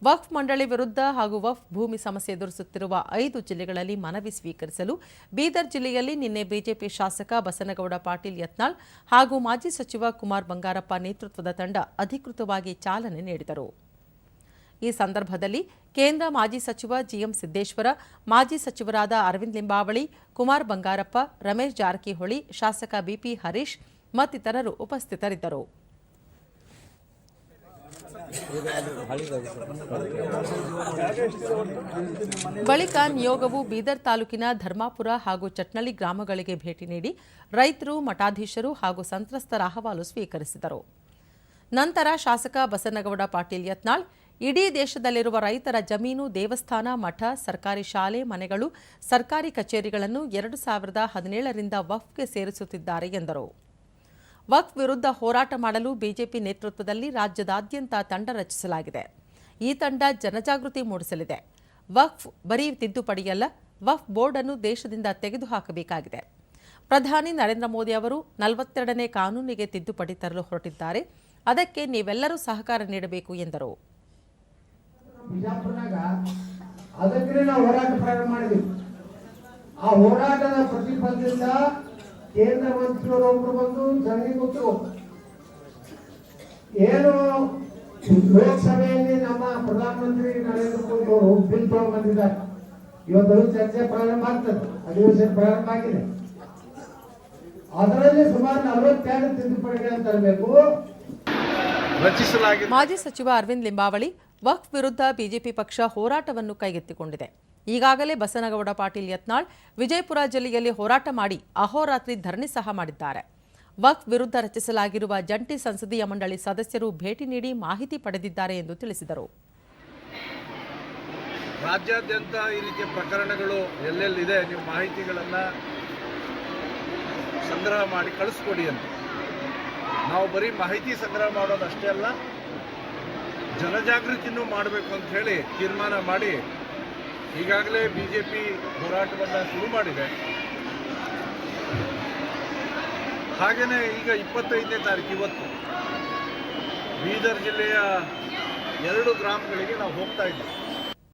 ವಕ್ಫ್ ಮಂಡಳಿ ವಿರುದ್ಧ ಹಾಗೂ ವಕ್ಫ್ ಭೂಮಿ ಸಮಸ್ಯೆ ಎದುರಿಸುತ್ತಿರುವ 5 ಜಿಲ್ಲೆಗಳಲ್ಲಿ ಮನವಿ ಸ್ವೀಕರಿಸಲು ಬೀದರ್ ಜಿಲ್ಲೆಯಲ್ಲಿ ನಿನ್ನೆ ಬಿಜೆಪಿ ಶಾಸಕ ಬಸನಗೌಡ ಪಾಟೀಲ್ ಯತ್ನಾಳ್ ಹಾಗೂ ಮಾಜಿ ಸಚಿವ ಕುಮಾರ್ ಬಂಗಾರಪ್ಪ ನೇತೃತ್ವದ ತಂಡ ಅಧಿಕೃತವಾಗಿ ಚಾಲನೆ ನೀಡಿದರು. ಈ ಸಂದರ್ಭದಲ್ಲಿ ಕೇಂದ್ರ ಮಾಜಿ ಸಚಿವ ಜಿಎಂ ಸಿದ್ದೇಶ್ವರ, ಮಾಜಿ ಸಚಿವರಾದ ಅರವಿಂದ್ ಲಿಂಬಾವಳಿ, ಕುಮಾರ್ ಬಂಗಾರಪ್ಪ, ರಮೇಶ್ ಜಾರಕಿಹೊಳಿ, ಶಾಸಕ ಬಿಪಿ ಹರೀಶ್ ಮತ್ತಿತರರು ಉಪಸ್ಥಿತರಿದ್ದರು. ಬಳಿಕ ನಿಯೋಗವು ಬೀದರ್ ತಾಲೂಕಿನ ಧರ್ಮಾಪುರ ಹಾಗೂ ಚಟ್ನಳ್ಳಿ ಗ್ರಾಮಗಳಿಗೆ ಭೇಟಿ ನೀಡಿ ರೈತರು, ಮಠಾಧೀಶರು ಹಾಗೂ ಸಂತ್ರಸ್ತರ ಅಹವಾಲು ಸ್ವೀಕರಿಸಿದರು. ನಂತರ ಶಾಸಕ ಬಸನಗೌಡ ಪಾಟೀಲ್ ಯತ್ನಾಳ್ ಇಡೀ ದೇಶದಲ್ಲಿರುವ ರೈತರ ಜಮೀನು, ದೇವಸ್ಥಾನ, ಮಠ, ಸರ್ಕಾರಿ ಶಾಲೆ, ಮನೆಗಳು, ಸರ್ಕಾರಿ ಕಚೇರಿಗಳನ್ನು 2017ರಿಂದ ವಕ್ಫ್ಗೆ ಸೇರಿಸುತ್ತಿದ್ದಾರೆ ಎಂದರು. ವಕ್ಫ್ ವಿರುದ್ಧ ಹೋರಾಟ ಮಾಡಲು ಬಿಜೆಪಿ ನೇತೃತ್ವದಲ್ಲಿ ರಾಜ್ಯದಾದ್ಯಂತ ತಂಡ ರಚಿಸಲಾಗಿದೆ. ಈ ತಂಡ ಜನಜಾಗೃತಿ ಮೂಡಿಸಲಿದೆ. ವಕ್ಫ್ ಬರೀ ತಿದ್ದುಪಡಿಯಲ್ಲ, ವಕ್ಫ್ ಬೋರ್ಡ್ ಅನ್ನು ದೇಶದಿಂದ ತೆಗೆದುಹಾಕಬೇಕಾಗಿದೆ. ಪ್ರಧಾನಿ ನರೇಂದ್ರ ಮೋದಿ ಅವರು 42ನೇ ಕಾನೂನಿಗೆ ತಿದ್ದುಪಡಿ ತರಲು ಹೊರಟಿದ್ದಾರೆ. ಅದಕ್ಕೆ ನೀವೆಲ್ಲರೂ ಸಹಕಾರ ನೀಡಬೇಕು ಎಂದರು. ಕೇಂದ್ರ ಮಂತ್ರಿಗಳೊಬ್ಬರು ಬಂದು ಜನರಿಗೆ ಗೊತ್ತು ಏನು ಲೋಕಸಭೆಯಲ್ಲಿ ನಮ್ಮ ಪ್ರಧಾನಮಂತ್ರಿ ನರೇಂದ್ರ ಮೋದಿ ಅವರು ಬಿಲ್ ತಗೊಂಡು ಬಂದಿದ್ದಾರೆ. ಇವತ್ತು ಚರ್ಚೆ ಪ್ರಾರಂಭ ಆಗ್ತದೆ, ಅಧಿವೇಶನ ಪ್ರಾರಂಭ ಆಗಿದೆ. ಅದರಲ್ಲಿ ಸುಮಾರು 42 ತಿದ್ದುಪಡಿಗಳನ್ನು ತರಬೇಕು ರಚಿಸಲಾಗಿದೆ. ಮಾಜಿ ಸಚಿವ ಅರವಿಂದ್ ಲಿಂಬಾವಳಿ ವಕ್ಫ್ ವಿರುದ್ಧ ಬಿಜೆಪಿ ಪಕ್ಷ ಹೋರಾಟವನ್ನು ಕೈಗೆತ್ತಿಕೊಂಡಿದೆ. ಈಗಾಗಲೇ ಬಸನಗೌಡ ಪಾಟೀಲ್ ಯತ್ನಾಳ್ ವಿಜಯಪುರ ಜಿಲ್ಲೆಯಲ್ಲಿ ಹೋರಾಟ ಮಾಡಿ ಅಹೋರಾತ್ರಿ ಧರಣಿ ಸಹ ಮಾಡಿದ್ದಾರೆ. ವಕ್ಫ್ ವಿರುದ್ಧ ರಚಿಸಲಾಗಿರುವ ಜಂಟಿ ಸಂಸದೀಯ ಮಂಡಳಿ ಸದಸ್ಯರು ಭೇಟಿ ನೀಡಿ ಮಾಹಿತಿ ಪಡೆದಿದ್ದಾರೆ ಎಂದು ತಿಳಿಸಿದರು. ರಾಜ್ಯಾದ್ಯಂತ ಈ ರೀತಿಯ ಪ್ರಕರಣಗಳು ಎಲ್ಲೆಲ್ಲಿದೆ, ನೀವು ಮಾಹಿತಿಗಳನ್ನು ಸಂಗ್ರಹ ಮಾಡಿ ಕಳಿಸ್ಕೊಡಿ ಅಂತ. ನಾವು ಬರೀ ಮಾಹಿತಿ ಸಂಗ್ರಹ ಮಾಡೋದಷ್ಟೇ ಅಲ್ಲ, ಜನಜಾಗೃತಿನೂ ಮಾಡಬೇಕು ಅಂತ ಹೇಳಿ ತೀರ್ಮಾನ ಮಾಡಿ ಈಗಾಗಲೇ ಬಿಜೆಪಿ ಹೋರಾಟವನ್ನು ಶುರು ಮಾಡಿದೆ. ಹಾಗೆಯೇ ಈಗ 25ನೇ ತಾರೀಕು ಇವತ್ತು ಬೀದರ್ ಜಿಲ್ಲೆಯ 2 ಗ್ರಾಮಗಳಿಗೆ ನಾವು ಹೋಗ್ತಾ ಇದ್ದೀವಿ.